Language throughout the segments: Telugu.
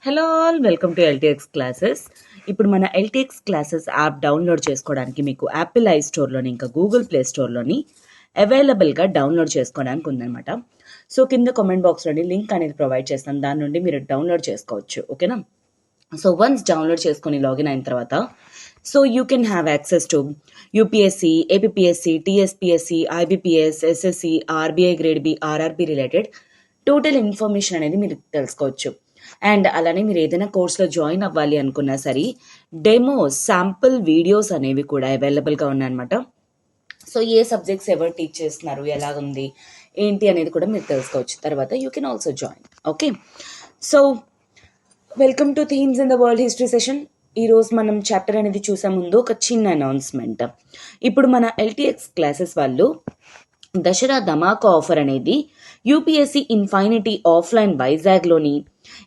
Hello all, welcome to LTX classes. ఇప్పుడు మన ఎల్టీఎక్స్ క్లాసెస్ యాప్ డౌన్లోడ్ చేసుకోవడానికి మీకు యాపిల్ ఐ స్టోర్లోని ఇంకా గూగుల్ ప్లే స్టోర్లోని అవైలబుల్గా డౌన్లోడ్ చేసుకోవడానికి ఉందన్నమాట. సో కింద కామెంట్ బాక్స్లోని లింక్ అనేది ప్రొవైడ్ చేస్తాను, దాని నుండి మీరు డౌన్లోడ్ చేసుకోవచ్చు. ఓకేనా? సో వన్స్ డౌన్లోడ్ చేసుకొని లాగిన్ అయిన తర్వాత so you can have access to UPSC, APSC, TSPSC, IBPS, SSC, RBI grade B, RRB related total information అనేది మీరు తెలుసుకోవచ్చు. అండ్ అలానే మీరు ఏదైనా కోర్స్లో జాయిన్ అవ్వాలి అనుకున్నా సరే డెమో శాంపుల్ వీడియోస్ అనేవి కూడా అవైలబుల్గా ఉన్నాయన్నమాట. సో ఏ సబ్జెక్ట్స్ ఎవరు టీచ్ చేస్తున్నారు, ఎలాగుంది ఏంటి అనేది కూడా మీరు తెలుసుకోవచ్చు. తర్వాత you can also join. Okay, so welcome to themes in the world history session. ఈరోజు మనం చాప్టర్ అనేది చూసే ముందు ఒక చిన్న అనౌన్స్మెంట్. ఇప్పుడు మన ఎల్టీఎక్స్ క్లాసెస్ వాళ్ళు దసరా ధమాకా ఆఫర్ అనేది యూపీఎస్సీ ఇన్ఫైనిటీ ఆఫ్లైన్ వైజాగ్లోని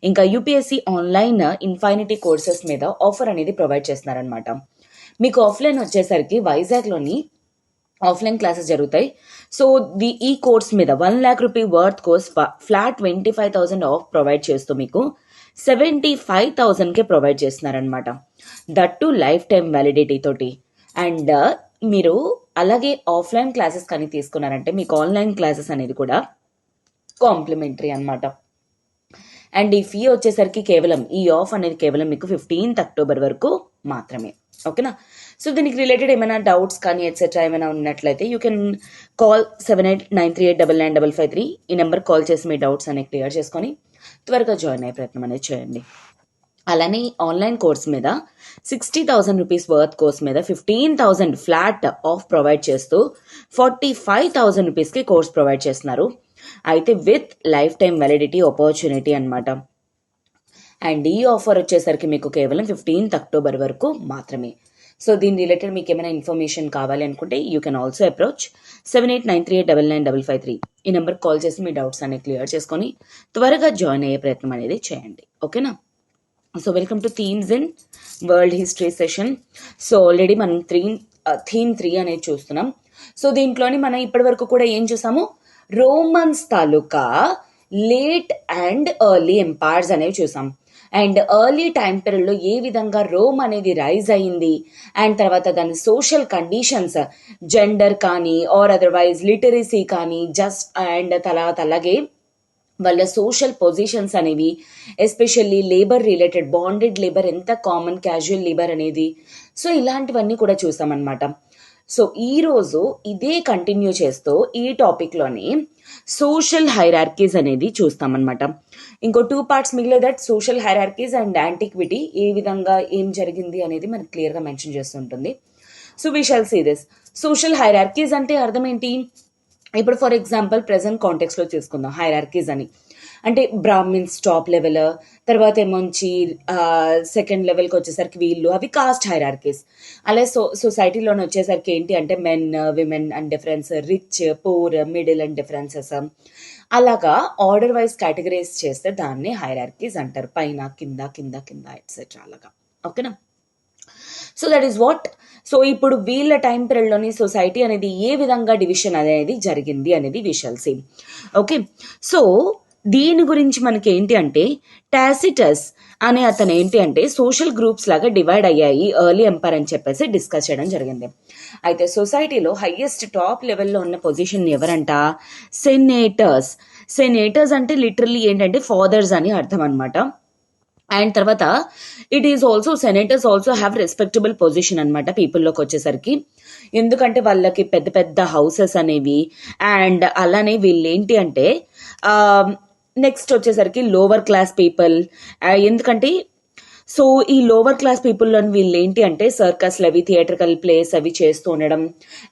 ఇంకా యూపీఎస్సీ ఆన్లైన్ ఇన్ఫైనిటీ కోర్సెస్ మీద ఆఫర్ అనేది ప్రొవైడ్ చేస్తున్నారనమాట. మీకు ఆఫ్లైన్ వచ్చేసరికి వైజాగ్లోని ఆఫ్లైన్ క్లాసెస్ జరుగుతాయి. సో ఈ కోర్స్ మీద 1 lakh rupee worth course flat 25,000 of provide చేస్తూ మీకు 75,000కే ప్రొవైడ్ చేస్తున్నారనమాట. That to life time validity తోటి. అండ్ మీరు అలాగే ఆఫ్లైన్ క్లాసెస్ కానీ తీసుకున్నారంటే మీకు ఆన్లైన్ క్లాసెస్ అనేది కూడా కాంప్లిమెంటరీ అనమాట. అండ్ ఈ ఫీ వచ్చేసరికి కేవలం ఈ ఆఫ్ అనేది కేవలం మీకు 15th అక్టోబర్ వరకు మాత్రమే. ఓకేనా? సో దీనికి రిలేటెడ్ ఏమైనా డౌట్స్ కానీ ఎట్సెట్రా ఏమైనా ఉన్నట్లయితే యూ కెన్ కాల్ 7893899553. ఈ నెంబర్ కాల్ చేసి మీ డౌట్స్ అనేవి క్లియర్ చేసుకొని త్వరగా జాయిన్ అయ్యే ప్రయత్నం అనేది చేయండి. అలానే ఆన్లైన్ కోర్స్ మీద 60,000 రూపీస్ వర్త్ కోర్స్ మీద 15,000 ఫ్లాట్ ఆఫ్ ప్రొవైడ్ చేస్తూ 45,000 రూపీస్కి కోర్స్ ప్రొవైడ్ చేస్తున్నారు. అయితే with life time validity opportunity అనమాట. అండ్ ఈ ఆఫర్ వచ్చేసరికి మీకు కేవలం 15th అక్టోబర్ వరకు మాత్రమే. సో దీని రిలేటెడ్ మీకు ఏమైనా ఇన్ఫర్మేషన్ కావాలి అనుకుంటే యూ కెన్ ఆల్సో అప్రోచ్ 7893899553. ఈ నెంబర్ కాల్ చేసి మీ డౌట్స్ అనేవి క్లియర్ చేసుకొని త్వరగా జాయిన్ అయ్యే ప్రయత్నం అనేది చేయండి. ఓకేనా? So welcome to themes in world history session. So already మనం థీమ్ 3 అనేది చూస్తున్నాం. సో దీంట్లోని మనం ఇప్పటి వరకు కూడా ఏం చూసాము, రోమన్స్ తాలూకా లేట్ అండ్ ఎర్లీ ఎంపైర్స్ అనేవి చూసాం. అండ్ ఎర్లీ టైం పీరియడ్లో ఏ విధంగా రోమ్ అనేది రైజ్ అయ్యింది, అండ్ తర్వాత దాని సోషల్ కండిషన్స్, జెండర్ కానీ ఆర్ అదర్వైజ్ లిటరసీ కానీ జస్ట్ అండ్ తర్వాత అలాగే వాళ్ళ సోషల్ పొజిషన్స్ అనేవి, especially labour related, bonded labour ఎంత కామన్, క్యాజువల్ లేబర్ అనేది, సో ఇలాంటివన్నీ కూడా చూసామన్నమాట. సో ఈరోజు ఇదే కంటిన్యూ చేస్తూ ఈ టాపిక్లోని సోషల్ హైరార్కీస్ అనేది చూస్తామన్నమాట. ఇంకో 2 parts మిగిలే that social hierarchies and antiquity ఏ విధంగా ఏం జరిగింది అనేది మనకు క్లియర్గా మెన్షన్ చేస్తుంటుంది. So we shall see this. Social hierarchies అంటే అర్థం ఏంటి? ఇప్పుడు ఫర్ ఎగ్జాంపుల్ ప్రెసెంట్ కాంటెక్స్లో తీసుకుందాం హైరార్కీస్ అని. అంటే బ్రాహ్మిన్స్ టాప్ లెవెల్, తర్వాత ఏమొచ్చి సెకండ్ లెవెల్కి వచ్చేసరికి వీళ్ళు, అవి కాస్ట్ హైరార్కీస్. అలాగే సొసైటీలోనే వచ్చేసరికి ఏంటి అంటే men, women and difference, rich, poor, middle and differences. అలాగా ఆర్డర్ వైజ్ కేటగరైజ్ చేస్తే దాన్ని హైరార్కీస్ అంటారు. పైన కింద కింద కింద ఎట్సెట్రా అలాగా. ఓకేనా? So that is what. So ఇప్పుడు వీళ్ళ టైం పీరియడ్లోని సొసైటీ అనేది ఏ విధంగా డివిజన్ అనేది జరిగింది అనేది we shall see. Okay, so దీని గురించి మనకి ఏంటి అంటే టాసిటస్ అనే అతను ఏంటి అంటే సోషల్ గ్రూప్స్ లాగా డివైడ్ అయ్యాయి ఎర్లీ ఎంపైర్ అని చెప్పేసి డిస్కస్ చేయడం జరిగింది. అయితే సొసైటీలో హైయెస్ట్ టాప్ లెవెల్లో ఉన్న పొజిషన్ ఎవరంట? సెనేటర్స్. సెనేటర్స్ అంటే లిటరల్లీ ఏంటంటే ఫాదర్స్ అని అర్థం అనమాట. అండ్ తర్వాత it is also senators also have respectable position అనమాట పీపుల్లోకి వచ్చేసరికి. ఎందుకంటే వాళ్ళకి పెద్ద పెద్ద హౌసెస్ అనేవి, అండ్ అలానే వీళ్ళు ఏంటి అంటే నెక్స్ట్ వచ్చేసరికి లోవర్ క్లాస్ పీపుల్. ఎందుకంటే సో ఈ లోవర్ క్లాస్ పీపుల్లో వీళ్ళు ఏంటి అంటే సర్కస్లు అవి, థియేట్రికల్ ప్లేస్ అవి చేస్తూ ఉండడం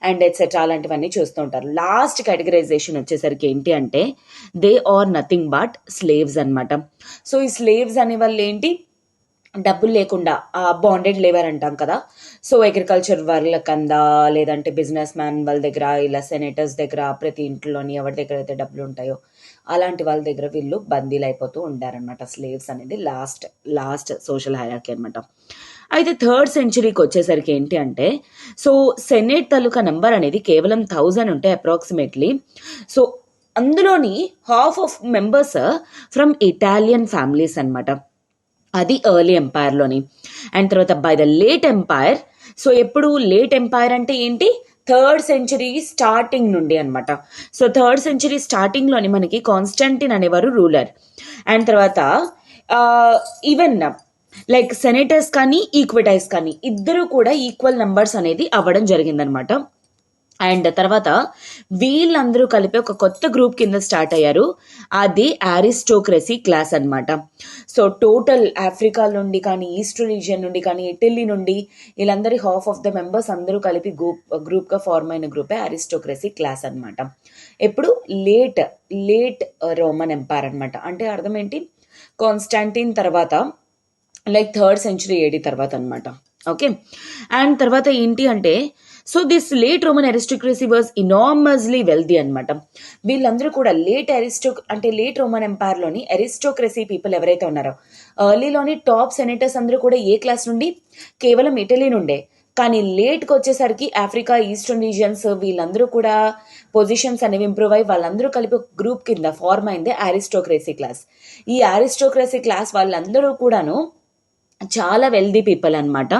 అండ్ ఎట్సెట్రా అలాంటివన్నీ చూస్తూ ఉంటారు. లాస్ట్ కేటగరైజేషన్ వచ్చేసరికి ఏంటి అంటే they are nothing but slaves అనమాట. సో ఈ స్లేవ్స్ అనే వాళ్ళు ఏంటి, డబ్బులు లేకుండా బాండెడ్ లేబర్ అంటాం కదా. సో అగ్రికల్చర్ వాళ్ళ కందా, లేదంటే బిజినెస్ మ్యాన్ వాళ్ళ దగ్గర, ఇలా సెనేటర్స్ దగ్గర, ప్రతి ఇంట్లోని ఎవరి దగ్గర అయితే డబ్బులు ఉంటాయో అలాంటి వాళ్ళ దగ్గర వీళ్ళు బందీలు అయిపోతూ ఉంటారనమాట. స్లేవ్స్ అనేది లాస్ట్ సోషల్ హైరార్కీ అనమాట. అయితే 3rd centuryకి వచ్చేసరికి ఏంటి అంటే సో సెనేట్ తాలూకా నెంబర్ అనేది కేవలం 1000 ఉంటాయి అప్రాక్సిమేట్లీ. సో అందులోని half of members from Italian families అనమాట. అది ఎర్లీ ఎంపైర్లోని. అండ్ తర్వాత by the late empire. So ఎప్పుడు లేట్ ఎంపైర్ అంటే ఏంటి, 3rd century స్టార్టింగ్ నుండి అనమాట. సో 3rd century స్టార్టింగ్లోని మనకి కాన్స్టాంటిన్ అనేవారు రూలర్. అండ్ తర్వాత ఈవెన్ లైక్ సెనేటర్స్ కానీ ఈక్విటైస్ కానీ ఇద్దరు కూడా ఈక్వల్ నంబర్స్ అనేది అవ్వడం జరిగిందనమాట. అండ్ తర్వాత వీళ్ళందరూ కలిపి ఒక కొత్త గ్రూప్ కింద స్టార్ట్ అయ్యారు, అది అరిస్టోక్రసీ క్లాస్ అనమాట. సో టోటల్ ఆఫ్రికా నుండి కానీ, ఈస్ట్ రీజియన్ నుండి కానీ, ఇటలీ నుండి వీళ్ళందరి హాఫ్ ఆఫ్ ద మెంబర్స్ అందరూ కలిపి గ్రూప్గా ఫార్మ్ అయిన గ్రూపే అరిస్టోక్రసీ క్లాస్ అనమాట. ఎప్పుడు లేట్ రోమన్ ఎంపైర్ అనమాట. అంటే అర్థం ఏంటి, కాన్స్టాంటిన్ తర్వాత లైక్ 3rd century AD తర్వాత అనమాట. ఓకే. అండ్ తర్వాత ఏంటి అంటే, so this late Roman aristocracy was enormously wealthy అనమాట. వీళ్ళందరూ కూడా లేట్ రోమన్ ఎంపైర్లోని అరిస్టోక్రసీ పీపుల్ ఎవరైతే ఉన్నారో, ఎర్లీలోని టాప్ సెనేటర్స్ అందరూ కూడా ఏ క్లాస్ నుండి, కేవలం ఇటలీ నుండే. కానీ లేట్కి వచ్చేసరికి ఆఫ్రికా, ఈస్టర్న్ రీజియన్స్ వీళ్ళందరూ కూడా పొజిషన్స్ అనేవి ఇంప్రూవ్ అయ్యి వాళ్ళందరూ కలిపి ఒక గ్రూప్ కింద ఫార్మ్ అయింది అరిస్టోక్రసీ క్లాస్. ఈ అరిస్టోక్రసీ క్లాస్ వాళ్ళందరూ కూడాను చాలా వెల్దీ పీపుల్ అనమాట.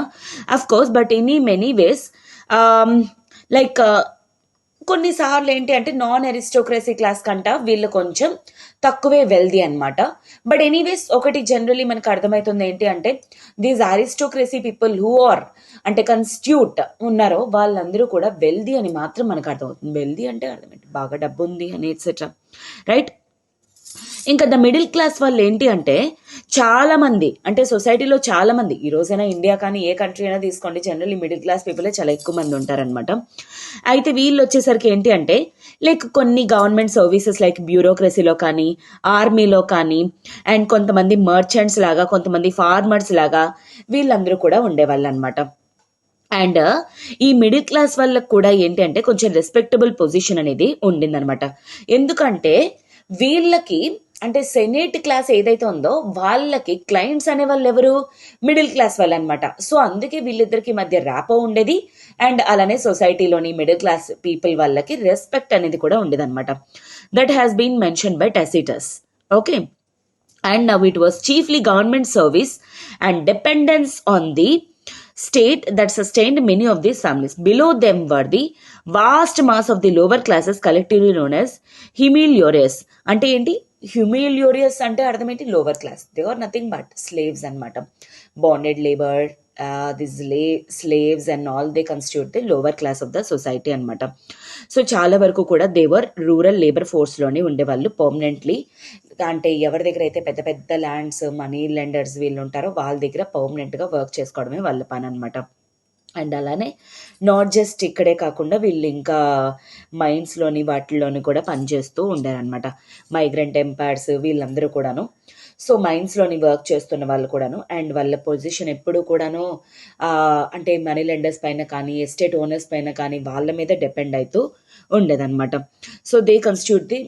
Of course but in many ways like కొన్నిసార్లు ఏంటి అంటే నాన్ అరిస్టోక్రసీ క్లాస్ కంట వీళ్ళు కొంచెం తక్కువే వెల్దీ అనమాట. బట్ ఎనీవేస్ ఒకటి జనరలీ మనకు అర్థమవుతుంది ఏంటి అంటే, these aristocracy people who are అంటే కన్స్టిట్యూట్ ఉన్నారో వాళ్ళందరూ కూడా వెల్దీ అని మాత్రం మనకు అర్థమవుతుంది. వెల్దీ అంటే అర్థమేంటి, బాగా డబ్బు ఉంది అని ఎట్సెట్రా, రైట్. ఇంకా ద మిడిల్ క్లాస్ వాళ్ళు ఏంటి అంటే, చాలా మంది అంటే సొసైటీలో చాలా మంది, ఈ రోజైనా ఇండియా కానీ ఏ కంట్రీ అయినా తీసుకోండి, జనరల్లీ మిడిల్ క్లాస్ పీపులే చాలా ఎక్కువ మంది ఉంటారనమాట. అయితే వీళ్ళు వచ్చేసరికి ఏంటి అంటే, లైక్ కొన్ని గవర్నమెంట్ సర్వీసెస్ లైక్ బ్యూరోక్రసీలో కానీ, ఆర్మీలో కానీ, అండ్ కొంతమంది మర్చెంట్స్ లాగా, కొంతమంది ఫార్మర్స్ లాగా వీళ్ళందరూ కూడా ఉండేవాళ్ళు అనమాట. అండ్ ఈ మిడిల్ క్లాస్ వాళ్ళకి కూడా ఏంటి అంటే కొంచెం రెస్పెక్టబుల్ పొజిషన్ అనేది ఉండిందనమాట. ఎందుకంటే వీళ్ళకి అంటే సెనేట్ క్లాస్ ఏదైతే ఉందో వాళ్ళకి క్లయింట్స్ అనే వాళ్ళు ఎవరు, మిడిల్ క్లాస్ వాళ్ళు అనమాట. సో అందుకే వీళ్ళిద్దరికి మధ్య ర్యాపో ఉండేది. అండ్ అలానే సొసైటీలోని మిడిల్ క్లాస్ పీపుల్ వాళ్ళకి రెస్పెక్ట్ అనేది కూడా ఉండేదన్నమాట. That has been mention by Tacitus. Okay. And now it was chiefly government service and dependence on the state that sustained many of these families. Below them were the vast mass of the lower classes, collectively known as humiliores. అంటే ఏంటి, హ్యూమిలియోరియస్ అంటే అర్థం ఏంటి, lower class. They are nothing but slaves అనమాట. Bonded labour, this slaves and all they constitute the lower class of the society అనమాట. సో చాలా వరకు కూడా దేవర్ రూరల్ లేబర్ ఫోర్స్లోనే ఉండేవాళ్ళు పర్మనెంట్లీ. అంటే ఎవరి దగ్గర అయితే పెద్ద పెద్ద ల్యాండ్స్, మనీ లెండర్స్ వీళ్ళు ఉంటారో వాళ్ళ దగ్గర పర్మనెంట్గా వర్క్ చేసుకోవడమే వాళ్ళ పని అనమాట. అండ్ అలానే నాట్ జస్ట్ ఇక్కడే కాకుండా వీళ్ళు ఇంకా మైన్స్లోని వాటిల్లోని కూడా పనిచేస్తూ ఉండారనమాట. మైగ్రెంట్ ఎంపైర్స్ వీళ్ళందరూ కూడాను. సో మైన్స్లోని వర్క్ చేస్తున్న వాళ్ళు కూడాను. అండ్ వాళ్ళ పొజిషన్ ఎప్పుడు కూడాను అంటే మనీ లెండర్స్ పైన కానీ, ఎస్టేట్ ఓనర్స్ పైన కానీ వాళ్ళ మీద డిపెండ్ అవుతూ ఉండేదన్నమాట. సో దే కన్స్టిట్యూట్ ది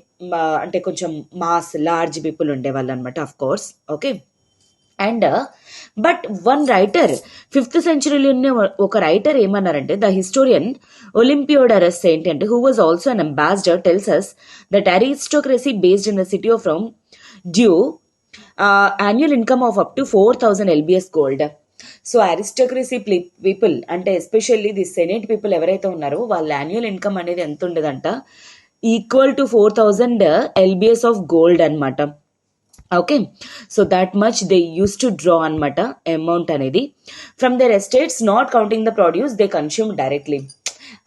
అంటే కొంచెం మాస్ లార్జ్ పీపుల్ ఉండేవాళ్ళు అనమాట, of course. Okay. And but one writer 5th centuryలోనే ఒక రైటర్ ఏమన్నారంటే, ద హిస్టోరియన్ ఒలింపియోడరస్ ఏంటి అంటే, who was also an ambassador, tells us that aristocracy based in the city of Rome due annual income of up to 4,000 LBS gold. So aristocracy people అంటే ఎస్పెషల్లీ ది సెనేట్ పీపుల్ ఎవరైతే ఉన్నారో వాళ్ళ యాన్యువల్ ఇన్కమ్ అనేది ఎంత ఉండేదంట, equal to 4,000 LBS of gold అనమాట. Okay. So that much they use to draw అనమాట అమౌంట్ అనేది from their estates, not counting the produce they consume directly.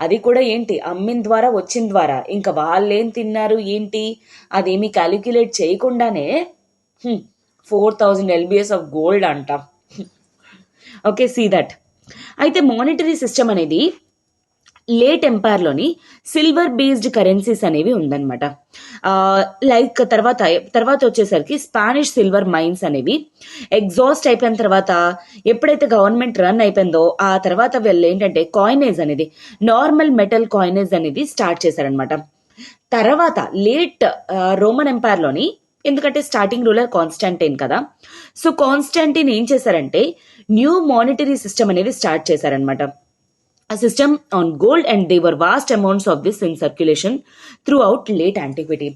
అది కూడా ఏంటి, అమ్మిన ద్వారా వచ్చిన ద్వారా, ఇంకా వాళ్ళు ఏం తిన్నారు ఏంటి అదేమి క్యాలిక్యులేట్ చేయకుండానే 4,000 LBS ఆఫ్ గోల్డ్ అంట. Okay, see that. అయితే మానిటరీ సిస్టమ్ అనేది లేట్ ఎంపైర్లోని సిల్వర్ బేస్డ్ కరెన్సీస్ అనేవి ఉందన్నమాట. లైక్ తర్వాత వచ్చేసరికి స్పానిష్ సిల్వర్ మైన్స్ అనేవి ఎగ్జాస్ట్ అయిపోయిన తర్వాత, ఎప్పుడైతే గవర్నమెంట్ రన్ అయిపోయిందో ఆ తర్వాత వీళ్ళు ఏంటంటే కాయినేజ్ అనేది, నార్మల్ మెటల్ కాయినేజ్ అనేది స్టార్ట్ చేశారనమాట. తర్వాత లేట్ రోమన్ ఎంపైర్లోని, ఎందుకంటే స్టార్టింగ్ రూలర్ కాన్స్టాంటైన్ కదా, సో కాన్స్టాంటైన్ ఏం చేశారంటే న్యూ మానిటరీ సిస్టమ్ అనేది స్టార్ట్ చేశారనమాట. A system on gold, and there were vast amounts of this in circulation throughout late antiquity.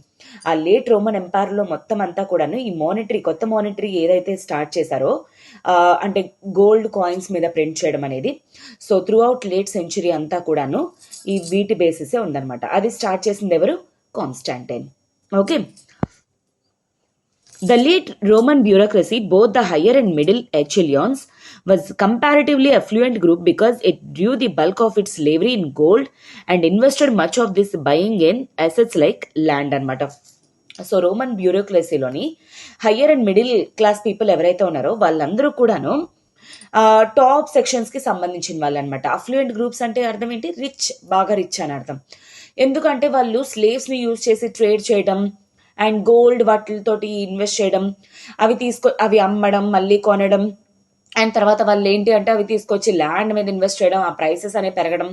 ఆ లేట్ రోమన్ ఎంపైర్లో మొత్తం అంతా కూడాను ఈ కొత్త మానిటరీ ఏదైతే స్టార్ట్ చేశారో అంటే గోల్డ్ కాయిన్స్ మీద ప్రింట్ చేయడం అనేది, so through out late century అంతా కూడాను ఈ వీటి బేసిసే ఉందన్నమాట. అది స్టార్ట్ చేసింది ఎవరు? Constantine. Okay. The late Roman bureaucracy, both the higher and middle echelons, was comparatively affluent group because it drew the bulk of its slavery in gold and invested much of this buying in assets like land అనమాట. సో రోమన్ బ్యూరోక్రసీలోని higher and middle class people ఎవరైతే ఉన్నారో వాళ్ళందరూ కూడాను టాప్ సెక్షన్స్కి సంబంధించిన వాళ్ళు అనమాట. అఫ్లూయెంట్ గ్రూప్స్ అంటే అర్థం ఏంటి? రిచ్, బాగా రిచ్ అని అర్థం. ఎందుకంటే వాళ్ళు స్లేవ్స్ని యూజ్ చేసి ట్రేడ్ చేయడం అండ్ గోల్డ్ వాటితోటి ఇన్వెస్ట్ చేయడం, అవి అమ్మడం, మళ్ళీ కొనడం, అండ్ తర్వాత వాళ్ళు ఏంటి అంటే అవి తీసుకొచ్చి ల్యాండ్ మీద ఇన్వెస్ట్ చేయడం, ఆ ప్రైసెస్ అనేవి పెరగడం,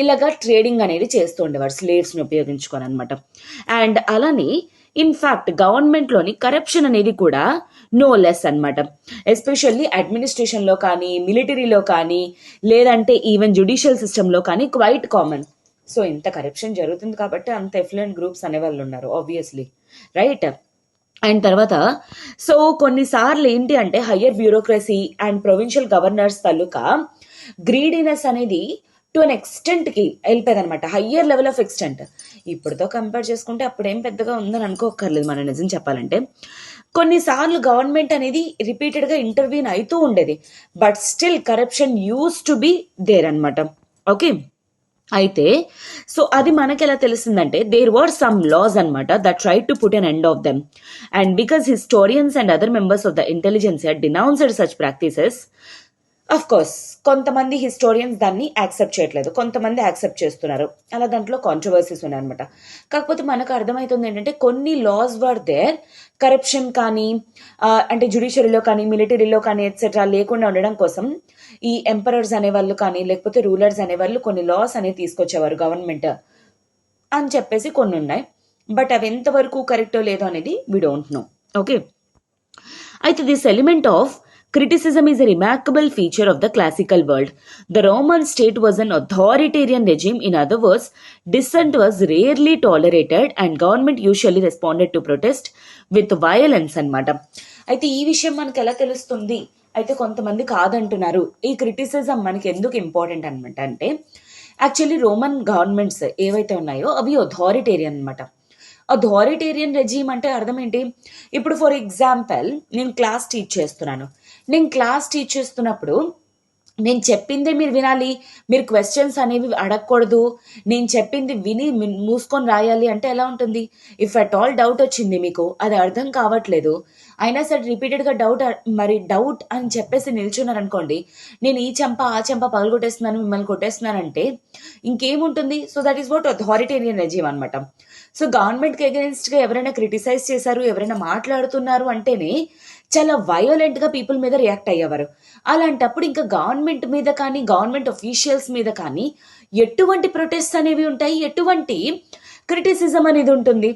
ఇలాగా ట్రేడింగ్ అనేది చేస్తూ ఉండేవారు స్లేవ్స్ని ఉపయోగించుకొని అనమాట. అండ్ అలానే ఇన్ఫ్యాక్ట్ గవర్నమెంట్లోని కరప్షన్ అనేది కూడా నో లెస్ అనమాట. ఎస్పెషల్లీ అడ్మినిస్ట్రేషన్లో కానీ, మిలిటరీలో కానీ, లేదంటే ఈవెన్ జ్యుడిషియల్ సిస్టంలో కానీ క్వైట్ కామన్. సో ఇంత కరప్షన్ జరుగుతుంది కాబట్టి అంత ఎఫ్లూయెంట్ గ్రూప్స్ అనేవాళ్ళు ఉన్నారు ఆబ్వియస్లీ, రైట్. అండ్ తర్వాత సో కొన్నిసార్లు ఏంటి అంటే higher bureaucracy and provincial governors తాలూకా గ్రీడీనెస్ అనేది టు అన్ ఎక్స్టెంట్కి వెళ్ళిపోయేది అనమాట, హయ్యర్ లెవెల్ ఆఫ్ ఎక్స్టెంట్. ఇప్పుడుతో కంపేర్ చేసుకుంటే అప్పుడేం పెద్దగా ఉందని అనుకోకర్లేదు మనం నిజం చెప్పాలంటే. కొన్నిసార్లు గవర్నమెంట్ అనేది రిపీటెడ్గా ఇంటర్వ్యూన్ అవుతూ ఉండేది, but still corruption use to be there అనమాట. ఓకే. అయితే సో అది మనకి ఎలా తెలిసిందంటే దేర్ వర్ సమ్ లాస్ అనమాట that try to put an end of them, and because historians and other members of the intelligence denounced such practices. Of course కొంతమంది హిస్టోరియన్స్ దాన్ని యాక్సెప్ట్ చేయట్లేదు, కొంతమంది యాక్సెప్ట్ చేస్తున్నారు, అలా దాంట్లో కాంట్రవర్సీస్ ఉన్నాయన్నమాట. కాకపోతే మనకు అర్థమవుతుంది ఏంటంటే కొన్ని లాస్ వర్ దేర్, కరప్షన్ కానీ అంటే జ్యుడిషియరీలో కానీ మిలిటరీలో కానీ ఎట్సెట్రా లేకుండా ఉండడం కోసం ఈ ఎంపరర్స్ అనేవాళ్ళు కానీ లేకపోతే రూలర్స్ అనేవాళ్ళు కొన్ని లాస్ అనేవి తీసుకొచ్చేవారు గవర్నమెంట్ అని చెప్పేసి కొన్ని ఉన్నాయి. బట్ అవి ఎంతవరకు కరెక్టో లేదో అనేది వీ డోంట్ నో. ఓకే. అయితే this element of criticism is a remarkable feature of the classical world. The Roman state was an authoritarian regime. In other words, dissent was rarely tolerated and government usually responded to protest with violence అన్నమాట. అయితే ఈ విషయం మనకు ఎలా తెలుస్తుంది? అయితే కొంతమంది కాదంటున్నారు. ఈ క్రిటిసిజం మనకి ఎందుకు ఇంపార్టెంట్ అనమాట అంటే యాక్చువల్లీ రోమన్ గవర్నమెంట్స్ ఏవైతే ఉన్నాయో అవి అథారిటేరియన్ అనమాట. అథారిటేరియన్ రెజీమ్ అంటే అర్థం ఏంటి? ఇప్పుడు ఫర్ ఎగ్జాంపుల్ నేను క్లాస్ టీచ్ చేస్తున్నప్పుడు నేను చెప్పిందే మీరు వినాలి, మీరు క్వశ్చన్స్ అనేవి అడగకూడదు, నేను చెప్పింది విని మూసుకొని రాయాలి అంటే ఎలా ఉంటుంది? ఇఫ్ అట్ ఆల్ డౌట్ వచ్చింది మీకు, అది అర్థం కావట్లేదు, అయినా సరే రిపీటెడ్గా డౌట్ అని చెప్పేసి నిల్చున్నారనుకోండి, నేను ఈ చెంప ఆ చెంప పగలగొట్టేస్తున్నాను, మిమ్మల్ని కొట్టేస్తున్నానంటే ఇంకేముంటుంది? So that is what authoritarian regime అనమాట. సో గవర్నమెంట్కి అగెన్స్ట్గా ఎవరైనా క్రిటిసైజ్ చేశారు, ఎవరైనా మాట్లాడుతున్నారు అంటేనే చాలా వైలెంట్గా పీపుల్ మీద రియాక్ట్ అయ్యేవారు. అలాంటప్పుడు ఇంకా గవర్నమెంట్ మీద కానీ గవర్నమెంట్ అఫీషియల్స్ మీద కానీ ఎటువంటి ప్రొటెస్ట్ అనేవి ఉంటాయి, ఎటువంటి క్రిటిసిజం అనేది ఉంటుంది,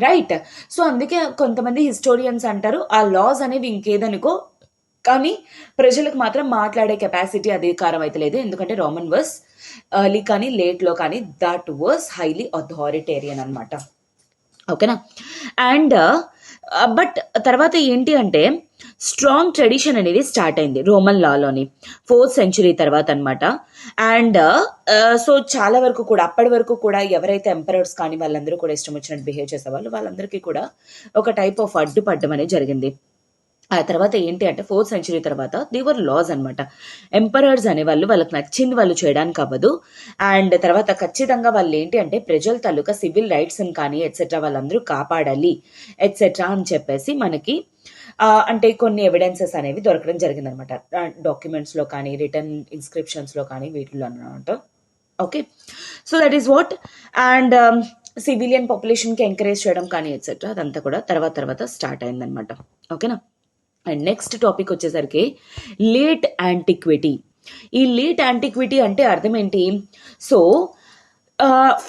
రైట్. సో అందుకే కొంతమంది హిస్టోరియన్స్ అంటారు ఆ లాస్ అనేవి ఇంకేదనుకో కానీ ప్రజలకు మాత్రం మాట్లాడే కెపాసిటీ అధికారం అయితే లేదు, ఎందుకంటే రోమన్ వర్స్ ఎర్లీ కానీ లేట్లో కానీ దట్ వాస్ హైలీ అథారిటేరియన్ అనమాట. ఓకేనా. అండ్ బట్ తర్వాత ఏంటి అంటే స్ట్రాంగ్ ట్రెడిషన్ అనేది స్టార్ట్ అయింది రోమన్ లాలోని 4th century తర్వాత అనమాట. అండ్ సో చాలా వరకు కూడా అప్పటి వరకు కూడా ఎవరైతే ఎంపరర్స్ కానీ వాళ్ళందరూ కూడా ఇష్టం వచ్చినట్టు బిహేవ్ చేసేవాళ్ళు వాళ్ళందరికీ కూడా ఒక టైప్ ఆఫ్ అడ్డుపడ్డం అనేది జరిగింది. ఆ తర్వాత ఏంటి అంటే 4th century తర్వాత దేవర్ లాస్ అనమాట. ఎంపరర్స్ అనేవాళ్ళు వాళ్ళకి నచ్చింది వాళ్ళు చేయడానికి అవ్వదు. అండ్ తర్వాత ఖచ్చితంగా వాళ్ళు ఏంటి అంటే ప్రజల తాలూకా సివిల్ రైట్స్ అని కానీ ఎట్సెట్రా వాళ్ళందరూ కాపాడాలి ఎట్సెట్రా అని చెప్పేసి మనకి అంటే కొన్ని ఎవిడెన్సెస్ అనేవి దొరకడం జరిగింది అనమాట, డాక్యుమెంట్స్లో కానీ రిటర్న్ ఇన్స్క్రిప్షన్స్లో కానీ వీటిలో అనమాట. Okay. So that is what. And civilian పాపులేషన్కి ఎంకరేజ్ చేయడం కానీ ఎట్సెట్రా అదంతా కూడా తర్వాత స్టార్ట్ అయిందనమాట. ఓకేనా. అండ్ నెక్స్ట్ టాపిక్ వచ్చేసరికి లేట్ యాంటిక్విటీ. ఈ లేట్ యాంటిక్విటీ అంటే అర్థం ఏంటి? So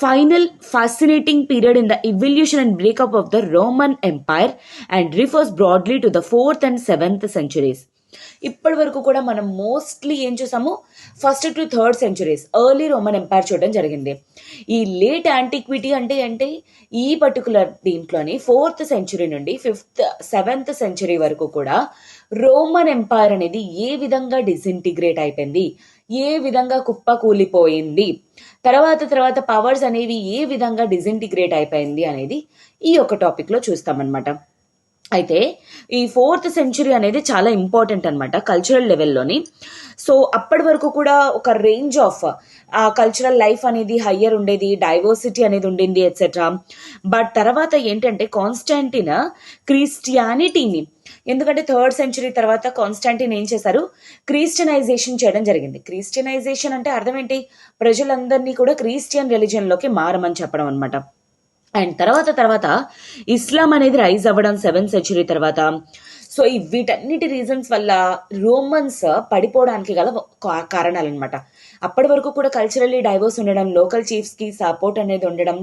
final fascinating period in the evolution and breakup of the Roman Empire and refers broadly to the 4th and 7th centuries. ఇప్పటి వరకు కూడా మనం మోస్ట్లీ ఏం చూసాము, first to third centuries early Roman empire చూడడం జరిగింది. ఈ లేట్ యాంటిక్విటీ అంటే ఈ పర్టికులర్ దీంట్లోని 4th సెంచురీ నుండి 5th 7th సెంచురీ వరకు కూడా రోమన్ ఎంపైర్ అనేది ఏ విధంగా డిసింటిగ్రేట్ అయిపోయింది, ఏ విధంగా కుప్ప కూలిపోయింది, తర్వాత పవర్స్ అనేవి ఏ విధంగా డిసింటిగ్రేట్ అయిపోయింది అనేది ఈ యొక్క టాపిక్లో చూస్తామన్నమాట. అయితే ఈ 4th సెంచురీ అనేది చాలా ఇంపార్టెంట్ అనమాట కల్చరల్ లెవెల్లోని. సో అప్పటి వరకు కూడా ఒక రేంజ్ ఆఫ్ కల్చరల్ లైఫ్ అనేది హయ్యర్ ఉండేది, డైవర్సిటీ అనేది ఉండింది ఎట్సెట్రా. బట్ తర్వాత ఏంటంటే కాన్స్టాంటిన్ క్రిస్టియానిటీని, ఎందుకంటే 3rd సెంచురీ తర్వాత కాన్స్టాంటిన్ ఏం చేశారు, క్రిస్టియనైజేషన్ చేయడం జరిగింది. క్రిస్టియనైజేషన్ అంటే అర్థం ఏంటి, ప్రజలందరినీ కూడా క్రిస్టియన్ రిలీజియన్లోకి మారమని చెప్పడం అనమాట. అండ్ తర్వాత ఇస్లాం అనేది రైజ్ అవ్వడం 7th సెంచురీ తర్వాత. సో వీటన్నిటి రీజన్స్ వల్ల రోమన్స్ పడిపోవడానికి గల కారణాలు అనమాట. అప్పటి వరకు కూడా కల్చరల్లీ డైవర్స్ ఉండడం, లోకల్ చీఫ్స్కి సపోర్ట్ అనేది ఉండడం,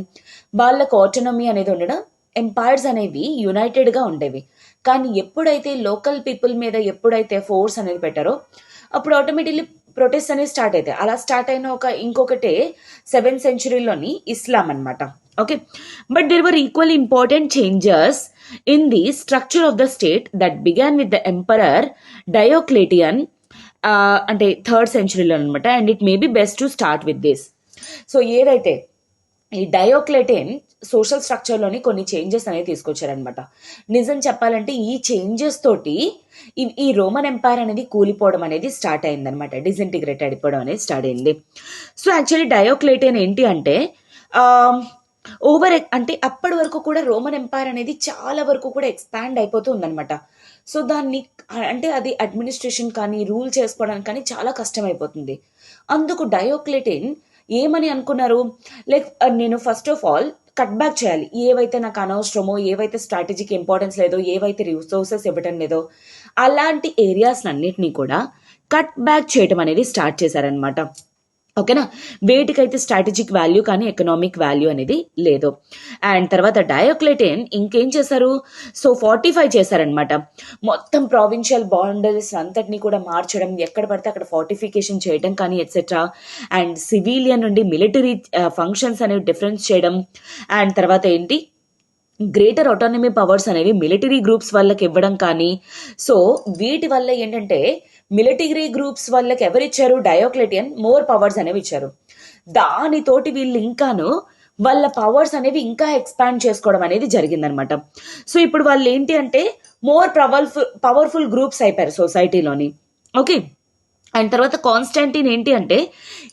వాళ్ళకు ఆటోనమీ అనేది ఉండడం, ఎంపైర్స్ అనేవి యునైటెడ్గా ఉండేవి. కానీ ఎప్పుడైతే లోకల్ పీపుల్ మీద ఎప్పుడైతే ఫోర్స్ అనేది పెట్టారో అప్పుడు ఆటోమేటిక్లీ ప్రొటెస్ట్ అనేది స్టార్ట్ అవుతాయి. అలా స్టార్ట్ అయిన ఇంకొకటే 7th సెంచురీలోని ఇస్లాం అనమాట. Okay, but there were equally important changes in the structure of the state that began with the emperor Diocletian అంటే 3rd సెంచురీలో అనమాట. And it may be best to start with this. So ఏదైతే ఈ డయోక్లెటియన్ సోషల్ స్ట్రక్చర్లోని కొన్ని చేంజెస్ అనేది తీసుకొచ్చారనమాట. నిజం చెప్పాలంటే ఈ చేంజెస్ తోటి ఈ రోమన్ ఎంపైర్ అనేది కూలిపోవడం అనేది స్టార్ట్ అయిందనమాట, డిసింటిగ్రేట్ అయిపోవడం అనేది స్టార్ట్ అయింది. సో యాక్చువల్లీ డయోక్లెటియన్ ఏంటి అంటే అంటే అప్పటి వరకు కూడా రోమన్ ఎంపైర్ అనేది చాలా వరకు కూడా ఎక్స్పాండ్ అయిపోతూ ఉందన్నమాట. సో దాన్ని అంటే అది అడ్మినిస్ట్రేషన్ కానీ రూల్ చేసుకోవడానికి కానీ చాలా కష్టం అయిపోతుంది. అందుకు డయోక్లెటిన్ ఏమని అనుకున్నారు, లైక్ నేను first of all cut back చేయాలి, ఏవైతే నాకు అనవసరమో, ఏవైతే స్ట్రాటజీకి ఇంపార్టెన్స్ లేదో, ఏవైతే రిసోర్సెస్ ఇవ్వటం లేదో అలాంటి ఏరియాస్ అన్నిటినీ కూడా కట్ బ్యాక్ చేయడం అనేది స్టార్ట్ చేశారనమాట. ఓకేనా, వేటికైతే స్ట్రాటజిక్ వాల్యూ కానీ ఎకనామిక్ వాల్యూ అనేది లేదు. అండ్ తర్వాత డయోక్లెటియన్ ఇంకేం చేశారు, సో 45 చేశారనమాట. మొత్తం ప్రావిన్షియల్ బౌండరీస్ అంతటినీ కూడా మార్చడం, ఎక్కడ పడితే అక్కడ ఫోర్టిఫికేషన్ చేయడం కానీ ఎట్సెట్రా. అండ్ సివిలియన్ నుండి మిలిటరీ ఫంక్షన్స్ అనేవి డిఫరెన్స్ చేయడం. అండ్ తర్వాత ఏంటి, గ్రేటర్ ఆటోనమీ పవర్స్ అనేవి మిలిటరీ గ్రూప్స్ వాళ్ళకి ఇవ్వడం కానీ. సో వీటి వల్ల ఏంటంటే మిలిటరీ గ్రూప్స్ వాళ్ళకి ఎవరిచ్చారు, డయోక్లెటియన్ మోర్ పవర్స్ అనేవి ఇచ్చారు. దానితోటి వీళ్ళు ఇంకాను వాళ్ళ పవర్స్ అనేవి ఇంకా ఎక్స్పాండ్ చేసుకోవడం అనేది జరిగిందనమాట. సో ఇప్పుడు వాళ్ళు ఏంటి అంటే మోర్ పవర్ఫుల్ గ్రూప్స్ అయిపోయారు సొసైటీలోని. ఓకే, అండ్ తర్వాత కాన్స్టాంటిన్ ఏంటి అంటే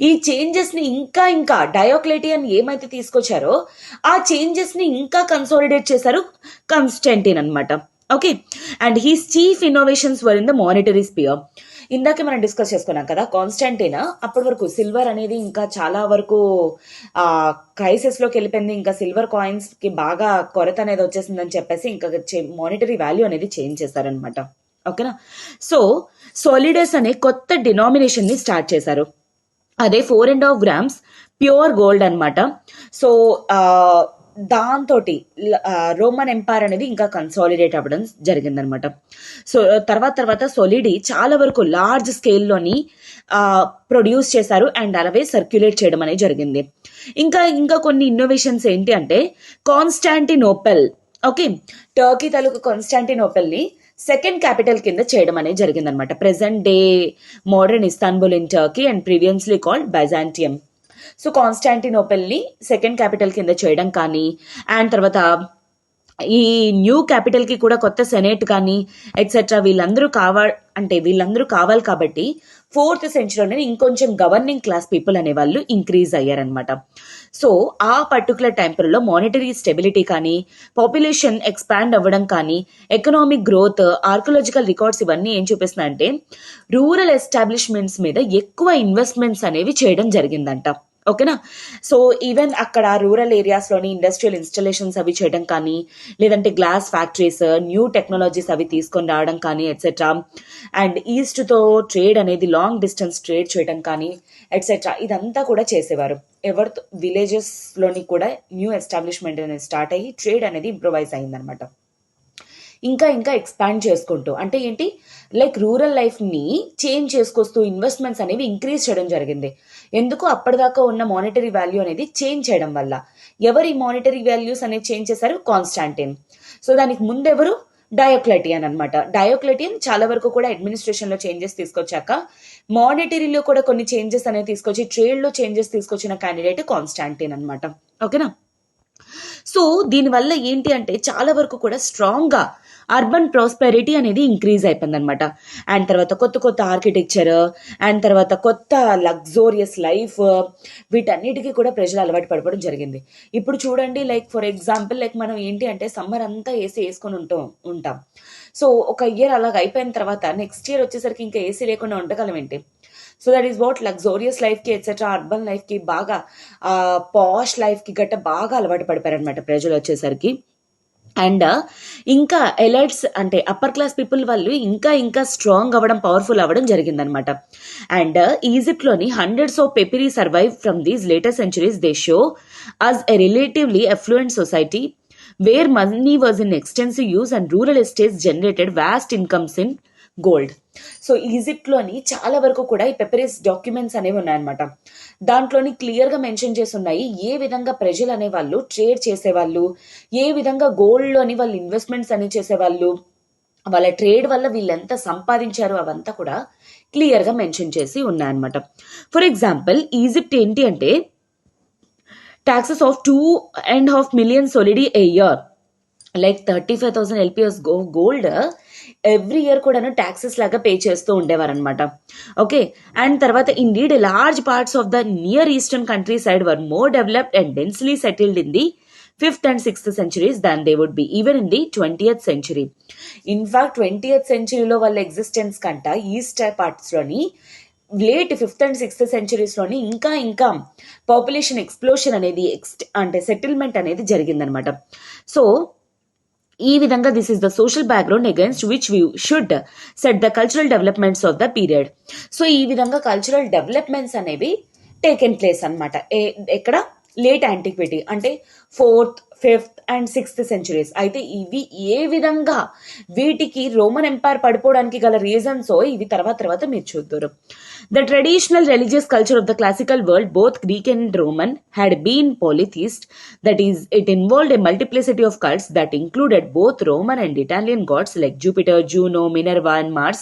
ఈ చేంజెస్ని ఇంకా డయోక్లెటియన్ ఏమైతే తీసుకొచ్చారో ఆ చేంజెస్ని ఇంకా కన్సాలిడేట్ చేశారు కాన్స్టాంటిన్ అనమాట. Okay, and his chief innovations were in the monetary sphere. ఇందాకే మనం డిస్కస్ చేసుకున్నాం కదా, కాన్స్టాంటిన్ అప్పటి వరకు సిల్వర్ అనేది ఇంకా చాలా వరకు క్రైసిస్లోకి వెళ్ళిపోయింది, ఇంకా సిల్వర్ కాయిన్స్కి బాగా కొరత అనేది వచ్చేసిందని చెప్పేసి ఇంకా మానిటరీ వాల్యూ అనేది చేంజ్ చేశారనమాట. ఓకేనా, సో సాలిడస్ అనే కొత్త డినామినేషన్ని స్టార్ట్ చేశారు. అదే 4.5 grams ప్యూర్ గోల్డ్ అనమాట. సో దాంతో రోమన్ ఎంపైర్ అనేది ఇంకా కన్సాలిడేట్ అవ్వడం జరిగిందనమాట. సో తర్వాత సొలిడి చాలా వరకు లార్జ్ స్కేల్లోని ప్రొడ్యూస్ చేశారు అండ్ అలాగే సర్క్యులేట్ చేయడం అనేది జరిగింది. ఇంకా కొన్ని ఇన్నోవేషన్స్ ఏంటి అంటే కాన్స్టాంటినోపెల్, ఓకే, టర్కీ తాలూకు కాన్స్టాంటినోపెల్ని సెకండ్ క్యాపిటల్ కింద చేయడం అనేది జరిగిందనమాట. Present day modern Istanbul in Turkey and previously called Byzantium. So కాన్స్టాంటినోపెల్ని సెకండ్ క్యాపిటల్ కింద చేయడం కానీ, అండ్ తర్వాత ఈ న్యూ క్యాపిటల్కి కూడా కొత్త సెనేట్ కానీ ఎట్సెట్రా వీళ్ళందరూ కావాలి కాబట్టి 4th సెంచురీలోనే ఇంకొంచెం గవర్నింగ్ క్లాస్ పీపుల్ అనేవాళ్ళు ఇంక్రీజ్ అయ్యారనమాట. సో ఆ పర్టికులర్ టైం పీరియడ్లో మానిటరీ స్టెబిలిటీ కానీ, పాపులేషన్ ఎక్స్పాండ్ అవ్వడం కానీ, ఎకనామిక్ గ్రోత్, ఆర్కియలాజికల్ రికార్డ్స్ ఇవన్నీ ఏం చూపిస్తున్నాయంటే రూరల్ ఎస్టాబ్లిష్మెంట్స్ మీద ఎక్కువ ఇన్వెస్ట్మెంట్స్ అనేవి చేయడం జరిగిందంట. ఓకేనా, సో ఈవెన్ అక్కడ రూరల్ ఏరియాస్లోని ఇండస్ట్రియల్ ఇన్స్టలేషన్స్ అవి చేయడం కానీ, లేదంటే గ్లాస్ ఫ్యాక్టరీస్, న్యూ టెక్నాలజీస్ అవి తీసుకొని రావడం కానీ ఎట్సెట్రా. అండ్ ఈస్ట్తో ట్రేడ్ అనేది లాంగ్ డిస్టెన్స్ ట్రేడ్ చేయడం కానీ ఎట్సెట్రా ఇదంతా కూడా చేసేవారు. ఎవరితో విలేజెస్లోని కూడా న్యూ ఎస్టాబ్లిష్మెంట్ అనేది స్టార్ట్ అయ్యి ట్రేడ్ అనేది ఇంప్రూవైజ్ అయిందనమాట. ఇంకా ఇంకా ఎక్స్పాండ్ చేసుకుంటూ, అంటే ఏంటి, లైక్ రూరల్ లైఫ్ని చేంజ్ చేసుకొస్తూ ఇన్వెస్ట్మెంట్స్ అనేవి ఇంక్రీజ్ చేయడం జరిగింది. ఎందుకు, అప్పటిదాకా ఉన్న మానిటరీ వాల్యూ అనేది చేంజ్ చేయడం వల్ల. ఎవరు ఈ మానిటరీ వాల్యూస్ అనేది చేంజ్ చేశారు? కాన్స్టాంటిన్. సో దానికి ముందెవరు? డయోక్లెటియన్ అనమాట. డయోక్లెటియన్ చాలా వరకు కూడా అడ్మినిస్ట్రేషన్ లో చేంజెస్ తీసుకొచ్చాక మానిటరీలో కూడా కొన్ని చేంజెస్ అనేవి తీసుకొచ్చి ట్రేడ్ లో చేంజెస్ తీసుకొచ్చిన క్యాండిడేట్ కాన్స్టాంటిన్ అనమాట. ఓకేనా. సో దీనివల్ల ఏంటి అంటే చాలా వరకు కూడా స్ట్రాంగ్గా అర్బన్ ప్రాస్పెరిటీ అనేది ఇంక్రీజ్ అయిపోయింది అనమాట. అండ్ తర్వాత కొత్త కొత్త ఆర్కిటెక్చర్, అండ్ తర్వాత కొత్త లగ్జోరియస్ లైఫ్, వీటన్నిటికీ కూడా ప్రజలు అలవాటు పడిపోవడం జరిగింది. ఇప్పుడు చూడండి, లైక్ ఫర్ ఎగ్జాంపుల్, లైక్ మనం ఏంటి అంటే సమ్మర్ అంతా ఏసీ వేసుకొని ఉంటాం. సో ఒక ఇయర్ అలాగ అయిపోయిన తర్వాత నెక్స్ట్ ఇయర్ వచ్చేసరికి ఇంకా ఏసీ లేకుండా ఉండగలం ఏంటి? So that is what luxurious లైఫ్కి ఎట్సెట్రా అర్బన్ లైఫ్కి బాగా పాష్ లైఫ్కి గట్ట బాగా అలవాటు పడిపోయారు అనమాట ప్రజలు వచ్చేసరికి. అండ్ ఇంకా ఎలైట్స్ అంటే అప్పర్ క్లాస్ పీపుల్ వాళ్ళు ఇంకా ఇంకా స్ట్రాంగ్ అవ్వడం, పవర్ఫుల్ అవ్వడం జరిగిందనమాట. అండ్ ఈజిప్ట్లోని hundreds of papyri survive from these later centuries. They show us a relatively affluent society where money was in extensive use and rural estates generated vast incomes in gold. So ఈజిప్ట్లోని చాలా వరకు కూడా ఈ పెపరీస్ డాక్యుమెంట్స్ అనేవి ఉన్నాయన్నమాట. దాంట్లోని క్లియర్గా మెన్షన్ చేసి ఉన్నాయి ఏ విధంగా ప్రజలు అనేవాళ్ళు ట్రేడ్ చేసేవాళ్ళు, ఏ విధంగా గోల్డ్లోని వాళ్ళు ఇన్వెస్ట్మెంట్స్ అనేవి చేసేవాళ్ళు, వాళ్ళ ట్రేడ్ వల్ల వీళ్ళు ఎంత సంపాదించారు, అవంతా కూడా క్లియర్గా మెన్షన్ చేసి ఉన్నాయన్నమాట. ఫర్ ఎగ్జాంపుల్, ఈజిప్ట్ ఏంటి అంటే taxes of 2.5 million solidi a year, like 35,000 LPS gold every year కూడాను ట్యాక్సెస్ లాగా పే చేస్తూ ఉండేవారు అనమాట. ఓకే. అండ్ తర్వాత indeed large parts of the near eastern country side were more developed and densely settled in the 5th and 6th centuries than they would be even in the 20th century. In fact 20th centuryలో వాళ్ళ ఎగ్జిస్టెన్స్ కంట ఈస్ట్ పార్ట్స్లోని లేట్ 5th and 6th centuries-లోని ఇంకా ఇంకా పాపులేషన్ ఎక్స్ప్లోషన్ అనేది అంటే సెటిల్మెంట్ అనేది జరిగిందనమాట. సో ఈ విధంగా this is the social background against which we should set the cultural developments of the period. So ఈ విధంగా కల్చరల్ డెవలప్మెంట్స్ అనేవి టేకెన్ ప్లేస్ అనమాట. ఎక్కడ? లేట్ యాంటిక్విటీ అంటే 4th, 5th and 6th centuries. అయితే ఇవి ఏ విధంగా వీటికి రోమన్ ఎంపైర్ పడిపోవడానికి గల రీజన్స్ ఇవి తర్వాత మీరు చూద్దరు. The traditional religious culture of the classical world, both Greek and Roman, had been polytheist. That is, it involved a multiplicity of cults that included both Roman and Italian gods like Jupiter, Juno, Minerva and Mars,